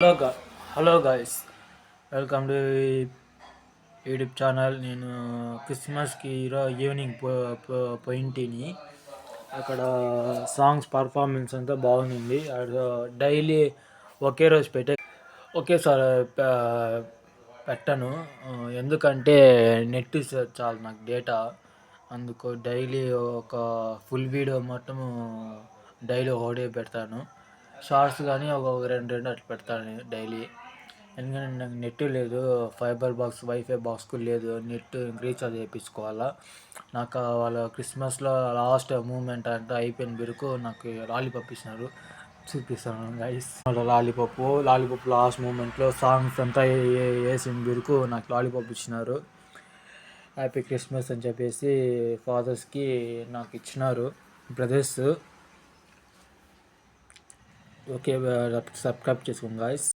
Hello గా hello guys, welcome to YouTube channel. నేను క్రిస్మస్కి ఈవినింగ్ పోయింటిని. అక్కడ సాంగ్స్ పర్ఫార్మెన్స్ అంతా బాగుంది. డైలీ ఒకే రోజు ఒకేసారి పెట్టను. ఎందుకంటే నెట్ చాలు నాకు డేటా. అందుకు డైలీ ఒక ఫుల్ వీడియో మొత్తం డైలీ ఒకటే పెడతాను. షార్ట్స్ కానీ ఒక రెండు రెండు అట్లా పెడతాను డైలీ. ఎందుకంటే నాకు నెట్ లేదు, ఫైబర్ బాక్స్ వైఫై బాక్స్ కూడా లేదు. నెట్ రీఛార్జ్ చేయించుకోవాలా. నాకు వాళ్ళ క్రిస్మస్లో లాస్ట్ మూమెంట్ అంతా అయిపోయిన వరకు నాకు లాలీపాప్ ఇచ్చినారు. చూపిస్తాను గైస్. లాలీపాప్ లాస్ట్ మూమెంట్లో సాంగ్స్ అంతా వేసిన వరకు నాకు లాలీపాప్ ఇచ్చినారు. హ్యాపీ క్రిస్మస్ అని చెప్పేసి ఫాదర్స్కి నాకు ఇచ్చినారు బ్రదర్స్. ఓకే, సబ్స్క్రైబ్ చేసుకోండి గాయస్.